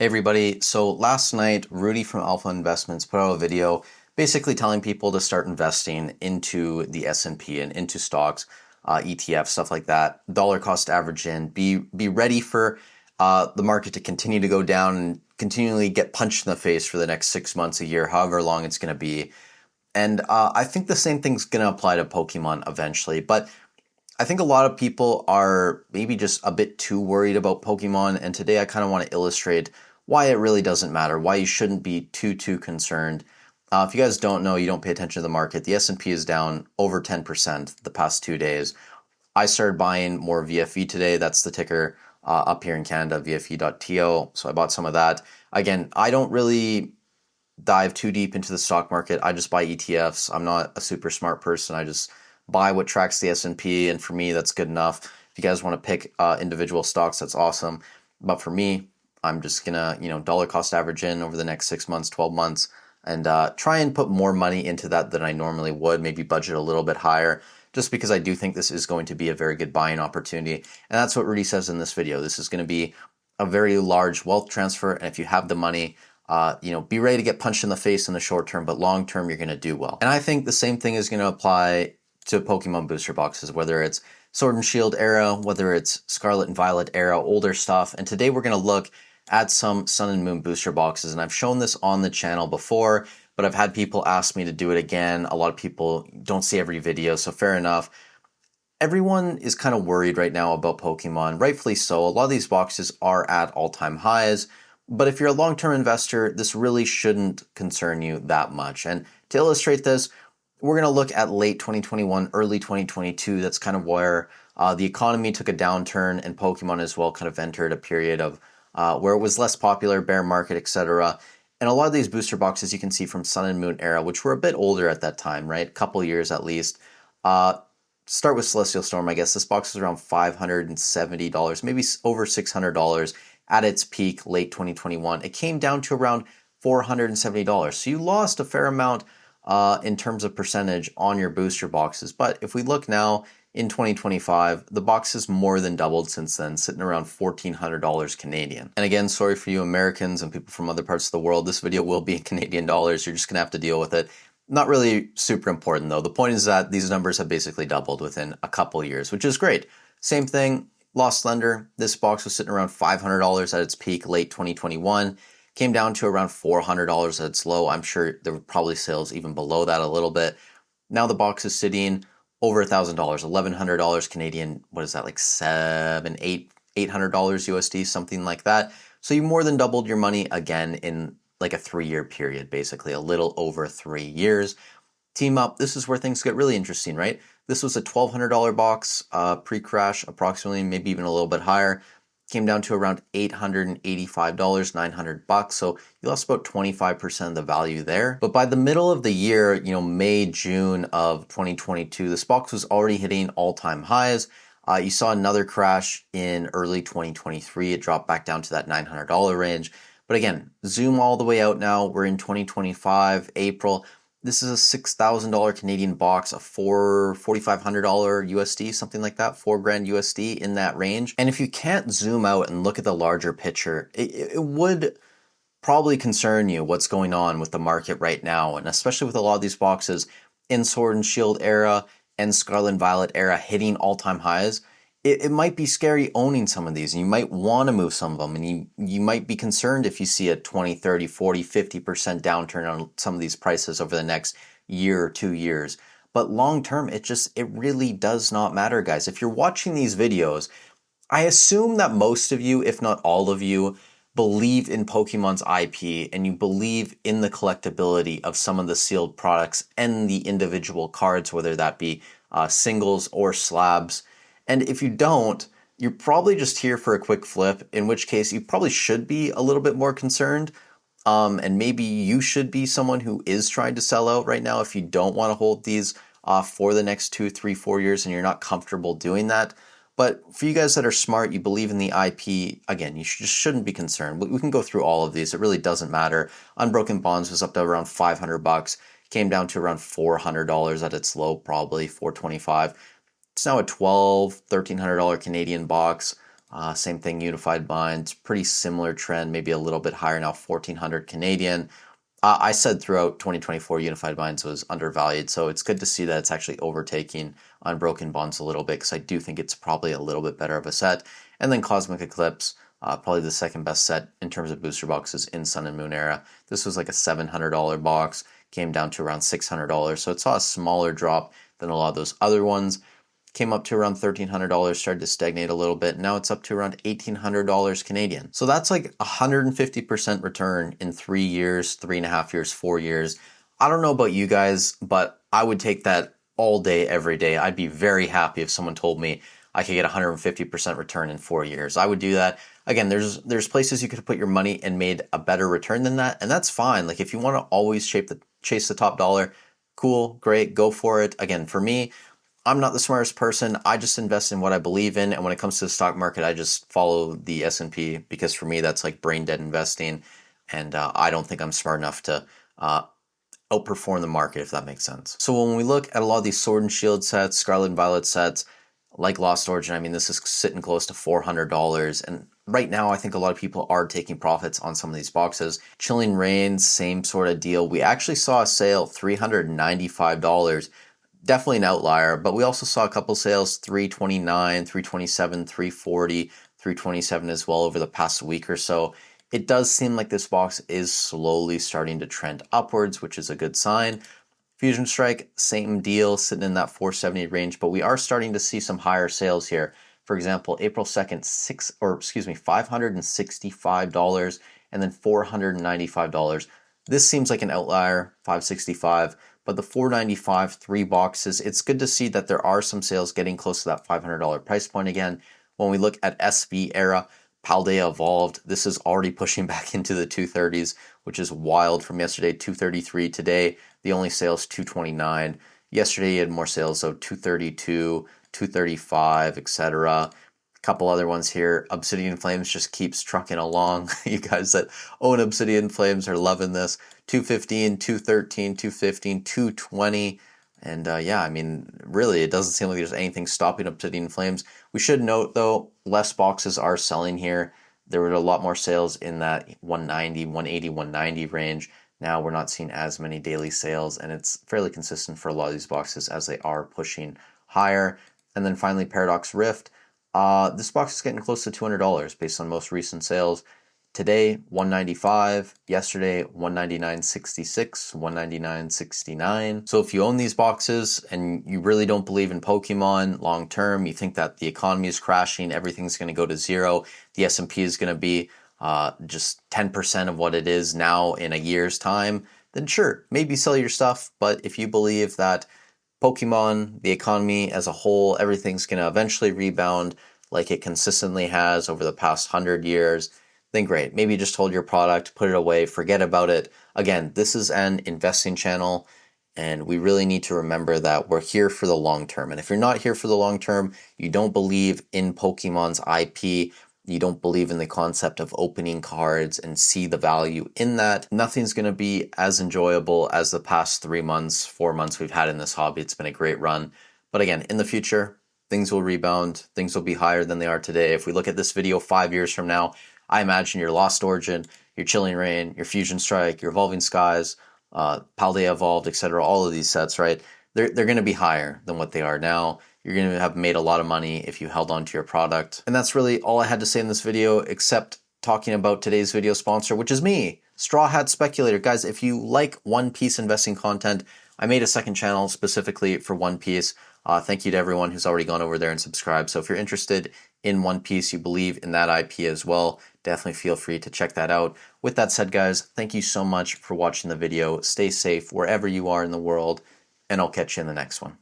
Hey everybody, so last night Rudy from Alpha Investments put out a video basically telling people to start investing into the S&P and into stocks, ETFs, stuff like that. Dollar cost average in, be ready for the market to continue to go down and continually get punched in the face for the next 6 months, a year, however long it's going to be. And I think the same thing's going to apply to Pokemon eventually, but I think a lot of people are maybe just a bit too worried about Pokemon, and today I kind of want to illustrate why it really doesn't matter, why you shouldn't be too concerned. If you guys don't know, you don't pay attention to the market, the S&P is down over 10% the past 2 days. I started buying more VFE today. That's the ticker up here in Canada, VFE.TO. So I bought some of that. Again, I don't really dive too deep into the stock market. I just buy ETFs. I'm not a super smart person. I just buy what tracks the S&P, and for me, that's good enough. If you guys want to pick individual stocks, that's awesome. But for me, I'm just gonna, dollar cost average in over the next 6 months, 12 months, and try and put more money into that than I normally would. Maybe budget a little bit higher, just because I do think this is going to be a very good buying opportunity. And that's what Rudy says in this video. This is going to be a very large wealth transfer, and if you have the money, be ready to get punched in the face in the short term, but long term, you're going to do well. And I think the same thing is going to apply to Pokemon booster boxes, whether it's Sword and Shield era, whether it's Scarlet and Violet era, older stuff. And today we're going to look at some Sun and Moon booster boxes. And I've shown this on the channel before, but I've had people ask me to do it again. A lot of people don't see every video, so fair enough. Everyone is kind of worried right now about Pokemon, rightfully so. A lot of these boxes are at all-time highs, but if you're a long-term investor, this really shouldn't concern you that much. And to illustrate this, we're going to look at late 2021, early 2022. That's kind of where the economy took a downturn, and Pokemon as well kind of entered a period of where it was less popular, bear market, etc. And a lot of these booster boxes you can see from Sun and Moon era, which were a bit older at that time, right? A couple years at least. Start with Celestial Storm, I guess. This box was around $570, maybe over $600 at its peak late 2021. It came down to around $470. So you lost a fair amount in terms of percentage on your booster boxes. But if we look now in 2025, the box has more than doubled since then, sitting around $1,400 Canadian. And again, sorry for you Americans and people from other parts of the world, this video will be in Canadian dollars. You're just gonna have to deal with it. Not really super important though. The point is that these numbers have basically doubled within a couple years, which is great. Same thing, Lost Thunder. This box was sitting around $500 at its peak late 2021. Came down to around $400 at its low. I'm sure there were probably sales even below that a little bit. Now the box is sitting over $1,000, $1,100 Canadian. What is that, like $800 USD, something like that. So you more than doubled your money again in like a 3-year period, basically a little over 3 years. Team up, this is where things get really interesting, right? This was a $1,200 box pre-crash, approximately, maybe even a little bit higher. Came down to around $885, $900. So you lost about 25% of the value there. But by the middle of the year, May, June of 2022, this box was already hitting all-time highs. You saw another crash in early 2023. It dropped back down to that $900 range. But again, zoom all the way out now. We're in 2025, April. This is a $6,000 Canadian box, a $4,500 USD, something like that, $4,000 USD in that range. And if you can't zoom out and look at the larger picture, it would probably concern you what's going on with the market right now. And especially with a lot of these boxes in Sword and Shield era and Scarlet and Violet era hitting all-time highs, it might be scary owning some of these, and you might want to move some of them, and you might be concerned if you see a 20, 30, 40, 50% downturn on some of these prices over the next year or 2 years. But long term, it really does not matter, guys. If you're watching these videos, I assume that most of you, if not all of you, believe in Pokemon's IP, and you believe in the collectability of some of the sealed products and the individual cards, whether that be singles or slabs. And if you don't, you're probably just here for a quick flip, in which case you probably should be a little bit more concerned. And maybe you should be someone who is trying to sell out right now if you don't want to hold these for the next 2, 3, 4 years and you're not comfortable doing that. But for you guys that are smart, you believe in the IP, again, you just shouldn't be concerned. We can go through all of these. It really doesn't matter. Unbroken Bonds was up to around $500, came down to around $400 at its low, probably $425. It's now a $1,200, $1,300 Canadian box. Same thing, Unified Minds, pretty similar trend, maybe a little bit higher now, 1400 Canadian. I said throughout 2024 Unified Minds was undervalued, so it's good to see that it's actually overtaking Unbroken Bonds a little bit because I do think it's probably a little bit better of a set. And then Cosmic Eclipse, probably the second best set in terms of booster boxes in Sun and Moon era. This was like a $700 box, came down to around $600, so it saw a smaller drop than a lot of those other ones. Came up to around $1,300, started to stagnate a little bit. Now it's up to around $1,800 Canadian. So that's like 150% return in 3 years, 3.5 years, 4 years. I don't know about you guys, but I would take that all day, every day. I'd be very happy if someone told me I could get 150% return in 4 years. I would do that. Again, there's places you could put your money and made a better return than that, and that's fine. Like if you want to always chase the top dollar, cool, great, go for it. Again, for me, I'm not the smartest person. I just invest in what I believe in, and when it comes to the stock market, I just follow the S&P because for me that's like brain dead investing, and I don't think I'm smart enough to outperform the market, if that makes sense. So when we look at a lot of these Sword and Shield sets, Scarlet and Violet sets, like Lost Origin, I mean this is sitting close to $400, and right now I think a lot of people are taking profits on some of these boxes. Chilling Reigns, same sort of deal. We actually saw a sale, $395. Definitely an outlier, but we also saw a couple sales, 329, 327, 340, 327 as well over the past week or so. It does seem like this box is slowly starting to trend upwards, which is a good sign. Fusion Strike, same deal, sitting in that 470 range, but we are starting to see some higher sales here. For example, April 2nd, $565 and then $495. This seems like an outlier, 565. But the 495, 3 boxes, it's good to see that there are some sales getting close to that $500 price point again. When we look at SV era, Paldea Evolved, this is already pushing back into the 230s, which is wild from yesterday, 233 today. The only sales 229. Yesterday you had more sales, so 232, 235, etc. Couple other ones here. Obsidian Flames just keeps trucking along. You guys that own Obsidian Flames are loving this. 215, 213, 215, 220. And yeah, I mean, really, it doesn't seem like there's anything stopping Obsidian Flames. We should note, though, less boxes are selling here. There were a lot more sales in that 190, 180, 190 range. Now we're not seeing as many daily sales, and it's fairly consistent for a lot of these boxes as they are pushing higher. And then finally, Paradox Rift. This box is getting close to $200 based on most recent sales. Today, $195. Yesterday, $199.66, $199.69. So if you own these boxes and you really don't believe in Pokemon long term, you think that the economy is crashing, everything's going to go to zero, the S&P is going to be just 10% of what it is now in a year's time, then sure, maybe sell your stuff. But if you believe that Pokemon, the economy as a whole, everything's going to eventually rebound like it consistently has over the past 100 years, then great. Maybe just hold your product, put it away, forget about it. Again, this is an investing channel, and we really need to remember that we're here for the long term. And if you're not here for the long term, you don't believe in Pokemon's IP, you don't believe in the concept of opening cards and see the value in that, nothing's going to be as enjoyable as the past 3 months, 4 months we've had in this hobby. It's been a great run. But again, in the future, things will rebound. Things will be higher than they are today. If we look at this video 5 years from now, I imagine your Lost Origin, your Chilling Reign, your Fusion Strike, your Evolving Skies, Paldea Evolved, etc., all of these sets, right? They're going to be higher than what they are now. You're going to have made a lot of money if you held on to your product. And that's really all I had to say in this video, except talking about today's video sponsor, which is me, Straw Hat Speculator. Guys, if you like One Piece investing content, I made a second channel specifically for One Piece. Thank you to everyone who's already gone over there and subscribed. So if you're interested in One Piece, you believe in that IP as well, definitely feel free to check that out. With that said, guys, thank you so much for watching the video. Stay safe wherever you are in the world, and I'll catch you in the next one.